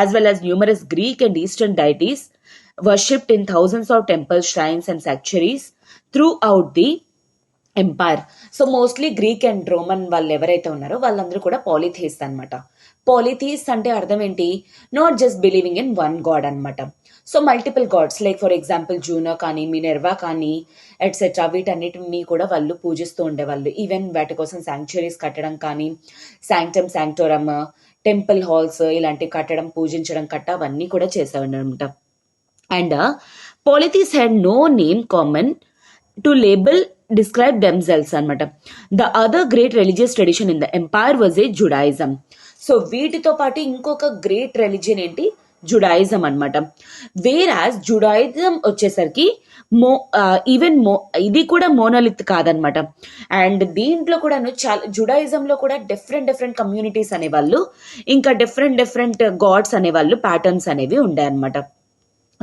as well as numerous Greek and Eastern deities worshipped in thousands of temples, shrines and sanctuaries throughout the empire. So mostly Greek and Roman వాళ్ళు ఎవరైతే ఉన్నారో వాళ్ళందరూ కూడా పాలిథీస్ట్ అనమాట. పాలిథీస్ట్ అంటే అర్థం ఏంటి? Not just believing in one god అనమాట. So multiple gods like for example Juno కానీ, మినెర్వా కానీ ఎట్సెట్రా, వీటన్నిటిని కూడా వాళ్ళు పూజిస్తూ ఉండేవాళ్ళు. ఈవెన్ వాటి కోసం శాంక్చురీస్ కట్టడం కానీ, శాంక్టమ్ శాంక్టోరమ్, టెంపుల్ హాల్స్ ఇలాంటివి కట్టడం, పూజించడం అవన్నీ కూడా చేసేవాళ్ళు అనమాట. And polytheists had no name common to label describe themselves అనమాట. The other great religious tradition in the empire was a Judaism. So వీటితో పాటు ఇంకొక గ్రేట్ రిలీజియన్ ఏంటి? జుడాయిజం అనమాట. వేర్ యాజ్ జుడాయిజం వచ్చేసరికి ఇది కూడా మోనోలిత్ కాదనమాట. అండ్ దీంట్లో కూడా చాలా జుడాయిజంలో కూడా డిఫరెంట్ కమ్యూనిటీస్ అనేవాళ్ళు, ఇంకా డిఫరెంట్ గాడ్స్ అనేవాళ్ళు, ప్యాటర్న్స్ అనేవి ఉండాయన్నమాట.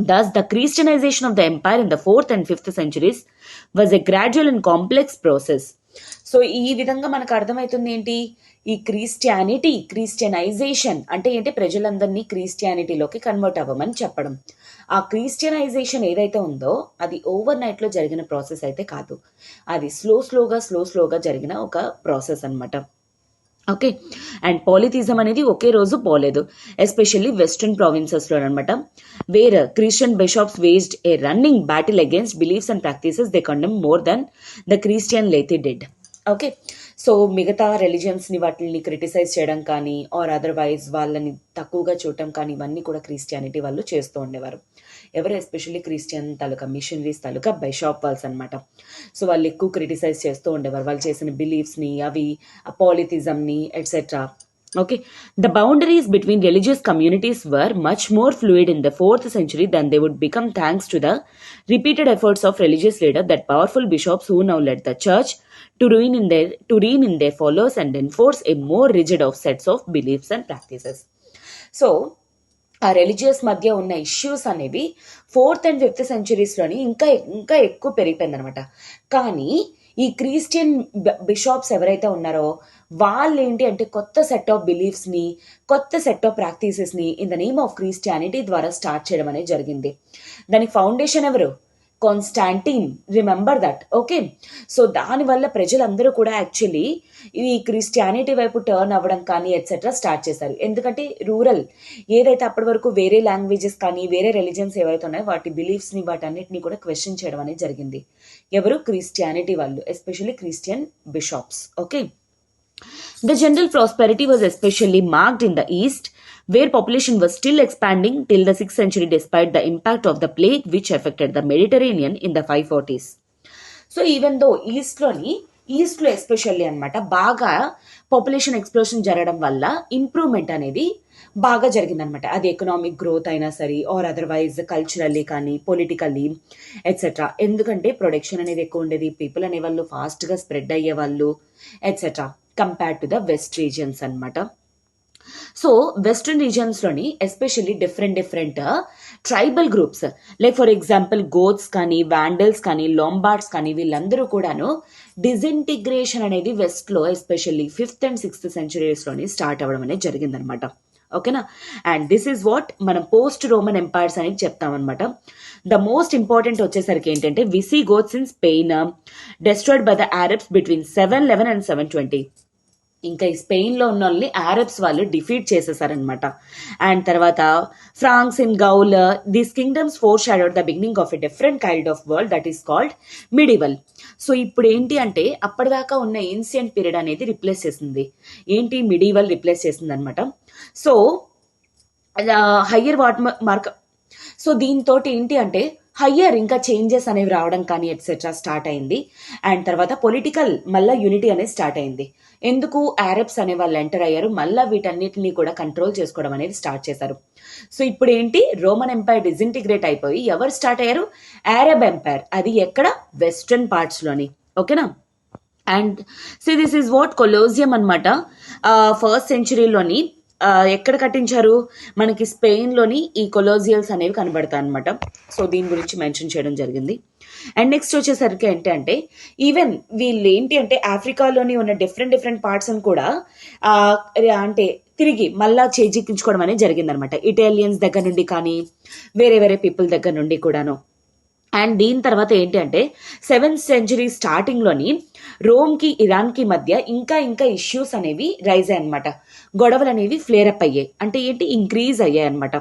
Thus, the Christianization of the empire in the 4th and 5th centuries was a gradual and complex process. So ఈ విధంగా మనకు అర్థమవుతుంది ఏంటి? ఈ క్రిస్టియనైజేషన్ అంటే ఏంటి? ప్రజలందరినీ క్రిస్టియానిటీలోకి కన్వర్ట్ అవ్వమని చెప్పడం. ఆ క్రిస్టియనైజేషన్ ఏదైతే ఉందో అది ఓవర్ నైట్లో జరిగిన ప్రాసెస్ అయితే కాదు, అది స్లోగా జరిగిన ఒక ప్రాసెస్ అనమాట. ఓకే. అండ్ పాలిథిజం అనేది ఒకే రోజు పోలేదు, ఎస్పెషల్లీ వెస్ట్రన్ ప్రావిన్సెస్లో అనమాట. Where Christian bishops waged a running battle against beliefs and practices they condemn more than the Christian laity did. Okay. So మిగతా రిలీజియన్స్ని వాటిని క్రిటిసైజ్ చేయడం కానీ ఆర్ అదర్వైజ్ వాళ్ళని తక్కువగా చూడటం కానీ ఇవన్నీ కూడా క్రిస్టియానిటీ వాళ్ళు చేస్తూ ఉండేవారు. ఎవరు? ఎస్పెషల్లీ క్రిస్టియన్ తాలూకా మిషనరీస్ తాలూకా బైషాప్ వాల్స్ అనమాట. సో వాళ్ళు ఎక్కువ క్రిటిసైజ్ చేస్తూ ఉండేవారు వాళ్ళు చేసిన బిలీఫ్స్ని, అవి పాలిథిజంని etcetera Okay, the boundaries between religious communities were much more fluid in the 4th century than they would become thanks to the repeated efforts of religious leaders, that powerful bishops who now led the church to rein in their followers and enforce a more rigid of sets of beliefs and practices. So ఆ రిలీజియస్ మధ్య ఉన్న ఇష్యూస్ అనేవి 4th and 5th సెంచరీస్లోని ఇంకా ఇంకా ఎక్కువ పెరిగిపోయింది అనమాట. కానీ ఈ క్రిస్టియన్ బిషాప్స్ ఎవరైతే ఉన్నారో వాళ్ళు ఏంటి అంటే కొత్త సెట్ ఆఫ్ బిలీఫ్స్ని, కొత్త సెట్ ఆఫ్ ప్రాక్టీసెస్ని in the name of Christianity ద్వారా స్టార్ట్ చేయడం అనేది జరిగింది. దానికి ఫౌండేషన్ ఎవరు? Constantine. Remember that. Okay, so దానివల్ల ప్రజలందరూ కూడా యాక్చువల్లీ ఈ క్రిస్టియానిటీ వైపు టర్న్ అవ్వడం కానీ ఎట్సెట్రా స్టార్ట్ చేశారు. ఎందుకంటే రూరల్ ఏదైతే అప్పటి వరకు వేరే లాంగ్వేజెస్ కానీ వేరే రిలీజన్స్ ఏవైతే ఉన్నాయో వాటి బిలీఫ్స్ని వాటన్నిటిని కూడా క్వశ్చన్ చేయడం అనేది జరిగింది. ఎవరు? క్రిస్టియానిటీ వాళ్ళు, especially Christian bishops. Okay, the general prosperity was especially marked in the east, where population was still expanding till the 6th century despite the impact of the plague which affected the Mediterranean in the 540s. So even though ఈస్ట్లో ఎస్పెషల్లీ అనమాట బాగా పాపులేషన్ ఎక్స్ప్లోషన్ జరగడం వల్ల ఇంప్రూవ్మెంట్ అనేది బాగా జరిగిందనమాట. అది ఎకనామిక్ గ్రోత్ అయినా సరే ఆర్ అదర్వైజ్ కల్చరల్లీ కానీ పొలిటికల్లీ ఎట్సెట్రా. ఎందుకంటే ప్రొడక్షన్ అనేది ఎక్కువ ఉండేది, పీపుల్ అనేవాళ్ళు ఫాస్ట్గా స్ప్రెడ్ అయ్యేవాళ్ళు etcetera compared to the west regions అనమాట. సో వెస్ట్రన్ రీజియన్స్లోని especially different tribal groups like for example Goths కానీ వాండల్స్ కానీ లాంబార్డ్స్ కానీ వీళ్ళందరూ కూడాను డిజింటిగ్రేషన్ అనేది వెస్ట్లో especially 5th and 6th సెంచరీస్లోని start అవ్వడం అనేది జరిగిందనమాట. ఓకేనా, అండ్ దిస్ ఈజ్ వాట్ మనం పోస్ట్ రోమన్ ఎంపైర్స్ అనేది చెప్తామన్నమాట. ద మోస్ట్ ఇంపార్టెంట్ వచ్చేసరికి ఏంటంటే Visigoths in Spain destroyed by the Arabs between 711 and 720. ఇంకా ఈ స్పెయిన్లో ఉన్న వాళ్ళని ఆరబ్స్ వాళ్ళు డిఫీట్ చేసేసారనమాట. అండ్ తర్వాత Franks in Gaul, these kingdoms foreshadowed the beginning of a different kind of world that is called medieval. So ఇప్పుడు ఏంటి అంటే అప్పటిదాకా ఉన్న ఏన్షియంట్ పీరియడ్ అనేది రిప్లేస్ చేసింది. ఏంటి? మిడివల్ రిప్లేస్ చేసింది అనమాట. So higher what mark. So దీంతో ఏంటి అంటే హయ్యర్ ఇంకా చేంజెస్ అనేవి రావడం కానీ ఎట్సెట్రా స్టార్ట్ అయింది. అండ్ తర్వాత పొలిటికల్ మళ్ళీ యూనిటీ అనేది స్టార్ట్ అయింది. ఎందుకు? అరబ్స్ అనే వాళ్ళు ఎంటర్ అయ్యారు, మళ్ళీ వీటన్నిటిని కూడా కంట్రోల్ చేసుకోవడం అనేది స్టార్ట్ చేశారు. సో ఇప్పుడు ఏంటి? రోమన్ ఎంపైర్ డిజింటిగ్రేట్ అయిపోయి ఎవరు స్టార్ట్ అయ్యారు? Arab empire. అది ఎక్కడ? వెస్ట్రన్ పార్ట్స్లోని. ఓకేనా, and so this is what Colosseum అనమాట. 1st సెంచరీలోని ఎక్కడ కట్టించారు? మనకి స్పెయిన్లోని ఈ కొలోజియల్స్ అనేవి కనబడతాయి అనమాట. సో దీని గురించి మెన్షన్ చేయడం జరిగింది. అండ్ నెక్స్ట్ వచ్చేసరికి ఏంటంటే ఈవెన్ వీళ్ళు ఏంటి అంటే ఆఫ్రికాలోని ఉన్న డిఫరెంట్ పార్ట్స్ అని కూడా అంటే తిరిగి మళ్ళా చేజిక్కించుకోవడం అనేది జరిగిందనమాట. ఇటాలియన్స్ దగ్గర నుండి కానీ వేరే పీపుల్ దగ్గర నుండి కూడాను. అండ్ దీని తర్వాత ఏంటి అంటే 7th సెంచరీ స్టార్టింగ్లోని రోమ్కి ఇరాన్కి మధ్య ఇంకా ఇష్యూస్ అనేవి రైజ్ అయ్యాయి అనమాట. గొడవలు అనేవి ఫ్లేర్ అప్ అయ్యాయి. అంటే ఏంటి? ఇంక్రీజ్ అయ్యాయి అనమాట.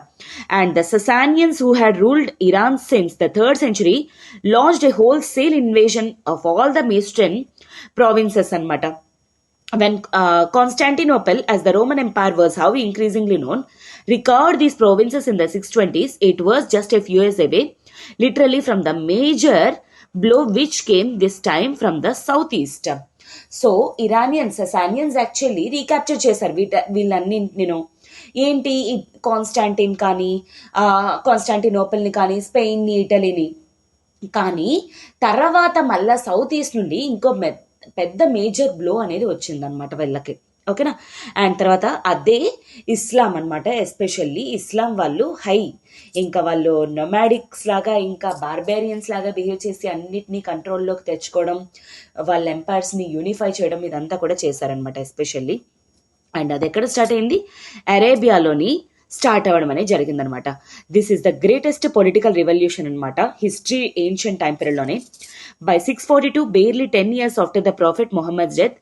And the Sassanians who had ruled Iran since the 3rd century launched a wholesale invasion of all the eastern provinces అనమాట. When Constantinople, as the Roman Empire was how increasingly known, recovered these provinces in the 620s, it was just a few years away, literally from the major blow which came this time from the southeast. So Iranians, Sasanians actually recapture చేశారు వీళ్ళన్ని. నేను ఏంటి? కాన్స్టాంటిన్ కానీ కాన్స్టాంటినోపుల్ని కానీ స్పెయిన్ని ఇటలీని కానీ తర్వాత మళ్ళా సౌత్ ఈస్ట్ నుండి ఇంకో పెద్ద మేజర్ బ్లో అనేది వచ్చిందనమాట వీళ్ళకి. ఓకేనా, అండ్ తర్వాత అదే ఇస్లాం అనమాట. ఎస్పెషల్లీ ఇస్లాం వాళ్ళు ఇంకా వాళ్ళు నొమాడిక్స్ లాగా ఇంకా బార్బేరియన్స్ లాగా బిహేవ్ చేసి అన్నిటినీ కంట్రోల్లోకి తెచ్చుకోవడం, వాళ్ళ ఎంపైర్స్ని యూనిఫై చేయడం ఇదంతా కూడా చేశారనమాట ఎస్పెషల్లీ. అండ్ అది ఎక్కడ స్టార్ట్ అయింది? అరేబియాలోని స్టార్ట్ అవ్వడం అనేది జరిగిందనమాట. This is the greatest political revolution అనమాట హిస్టరీ ఏన్షియంట్ టైం పీరియడ్లోనే. By 642, barely 10 years after the Prophet Muhammad's death,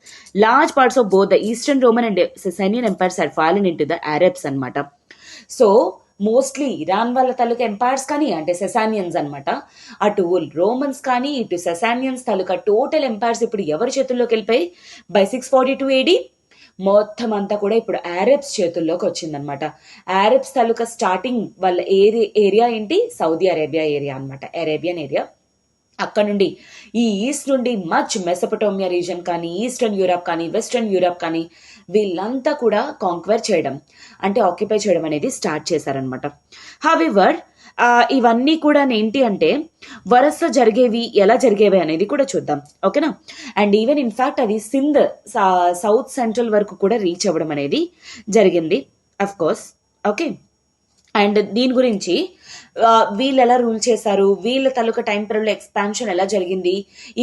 large parts of both the Eastern Roman and Sasanian empires had fallen into the Arabs అనమాట. సో మోస్ట్లీ ఇరాన్ వాళ్ళ తాలూకా ఎంపైర్స్ కానీ అంటే సెసానియన్స్ అనమాట, అటు రోమన్స్ కానీ ఇటు సెసానియన్స్ తాలూకా టోటల్ ఎంపైర్స్ ఇప్పుడు ఎవరి చేతుల్లోకి వెళ్ళిపోయి బై 642 AD మొత్తం అంతా కూడా ఇప్పుడు అరబ్స్ చేతుల్లోకి వచ్చిందనమాట. అరబ్స్ తాలూకా స్టార్టింగ్ వాళ్ళ ఏరియా ఏంటి? సౌదీ అరేబియా ఏరియా అనమాట, అరేబియన్ ఏరియా. అక్కడ నుండి ఈ ఈస్ట్ నుండి మచ్ మెసపటోమియా రీజన్ కానీ ఈస్టర్న్ యూరప్ కానీ వెస్టర్న్ యూరప్ కానీ వీళ్ళంతా కూడా కాంక్వైర్ చేయడం అంటే ఆక్యుపై చేయడం అనేది స్టార్ట్ చేశారనమాట. హవెవర్ ఇవన్నీ కూడా ఏంటి అంటే వరుస జరిగేవి ఎలా జరిగేవి అనేది కూడా చూద్దాం, ఓకేనా. అండ్ ఈవెన్ ఇన్ఫాక్ట్ అది సింధ్ సౌత్ సెంట్రల్ వరకు కూడా రీచ్ అవ్వడం అనేది జరిగింది, అఫ్ కోర్స్. ఓకే, అండ్ దీని గురించి వీళ్ళు ఎలా రూల్ చేశారు, వీళ్ళ తాలూకా టైం పీరియడ్లో ఎక్స్పాన్షన్ ఎలా జరిగింది,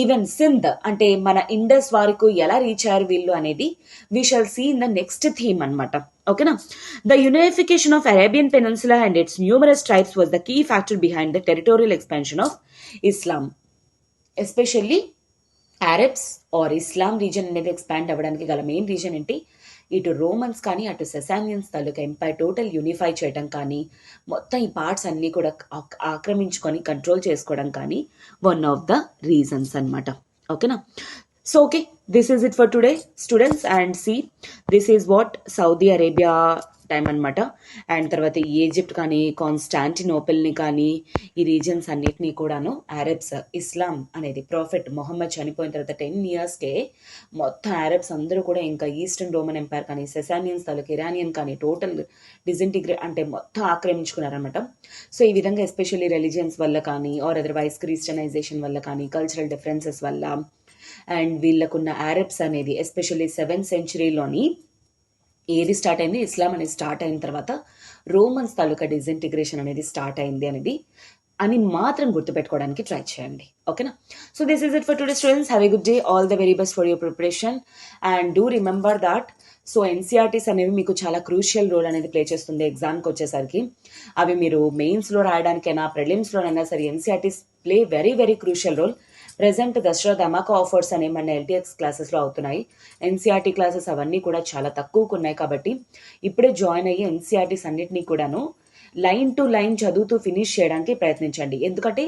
ఈవెన్ సింధ్ అంటే మన ఇండస్ వరకు ఎలా రీచ్ అయ్యారు వీళ్ళు అనేది we shall see in the next theme అనమాట, ఓకేనా. The unification of Arabian peninsula and its numerous tribes was the key factor behind the territorial expansion of Islam. Especially Arabs are Islam reason అనేది ఎక్స్పాండ్ అవ్వడానికి గల మెయిన్ రీజన్ ఏంటి, ఇటు రోమన్స్ కానీ అటు సెసానియన్స్ తాలూకా ఎంపైర్ టోటల్ యూనిఫై చేయడం కానీ మొత్తం ఈ పార్ట్స్ అన్నీ కూడా ఆక్రమించుకొని కంట్రోల్ చేసుకోవడం కానీ వన్ ఆఫ్ ద రీజన్స్ అనమాట, ఓకేనా. So okay, this is it for today students. And see this is what Saudi Arabia time అనమాట. అండ్ తర్వాత ఈజిప్ట్ కానీ కాన్స్టాంటినోపిల్ని కానీ ఈ రీజన్స్ అన్నిటినీ కూడాను అరబ్స్, ఇస్లాం అనేది ప్రాఫెట్ మొహమ్మద్ చనిపోయిన తర్వాత 10 yearsకే మొత్తం అరబ్స్ అందరూ కూడా ఇంకా ఈస్టర్న్ రోమన్ ఎంపైర్ కానీ సెసానియన్స్ తాలూకు ఇరానియన్ కానీ టోటల్ డిజింటిగ్రేట్ అంటే మొత్తం ఆక్రమించుకున్నారనమాట. సో ఈ విధంగా ఎస్పెషల్లీ రిలీజియన్స్ వల్ల కానీ ఆర్ అదర్వైజ్ క్రిస్టియనైజేషన్ వల్ల కానీ కల్చరల్ డిఫరెన్సెస్ వల్ల అండ్ వీళ్ళకున్న అరబ్స్ అనేది ఎస్పెషల్లీ 7th centuryలోని ఏది స్టార్ట్ అయింది, ఇస్లాం అనేది స్టార్ట్ అయిన తర్వాత రోమన్స్ తాలూకా డిజింటిగ్రేషన్ అనేది స్టార్ట్ అయింది అనేది అని మాత్రం గుర్తుపెట్టుకోవడానికి ట్రై చేయండి, ఓకేనా. So this is it for today students. Have a good day, all the very best for your preparation and do remember that so NCERTs అనేవి మీకు చాలా క్రూషియల్ రోల్ అనేది ప్లే చేస్తుంది ఎగ్జామ్కి వచ్చేసరికి. అవి మీరు మెయిన్స్లో రాయడానికైనా ప్రిలిమ్స్లోనైనా సరే NCERTs play very very crucial role. Present Dasara Dhamaka offers అనేవి మన ఎల్టీఎక్స్ క్లాసెస్లో అవుతున్నాయి. ఎన్సీఆర్టీ క్లాసెస్ అవన్నీ కూడా చాలా తక్కువకు ఉన్నాయి కాబట్టి ఇప్పుడే జాయిన్ అయ్యి ఎన్సీఆర్టీస్ అన్నిటినీ కూడాను లైన్ టు లైన్ చదువుతూ ఫినిష్ చేయడానికి ప్రయత్నించండి. ఎందుకంటే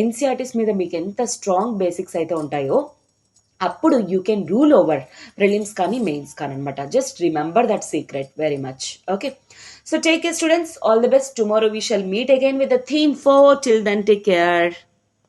ఎన్సీఆర్టీస్ మీద మీకు ఎంత స్ట్రాంగ్ బేసిక్స్ అయితే ఉంటాయో అప్పుడు you can rule over prelims కానీ మెయిన్స్ కానీ అనమాట. Just remember that secret very much, okay. So take care students, all the best. Tomorrow we shall meet again with the theme 4. Till then, take care.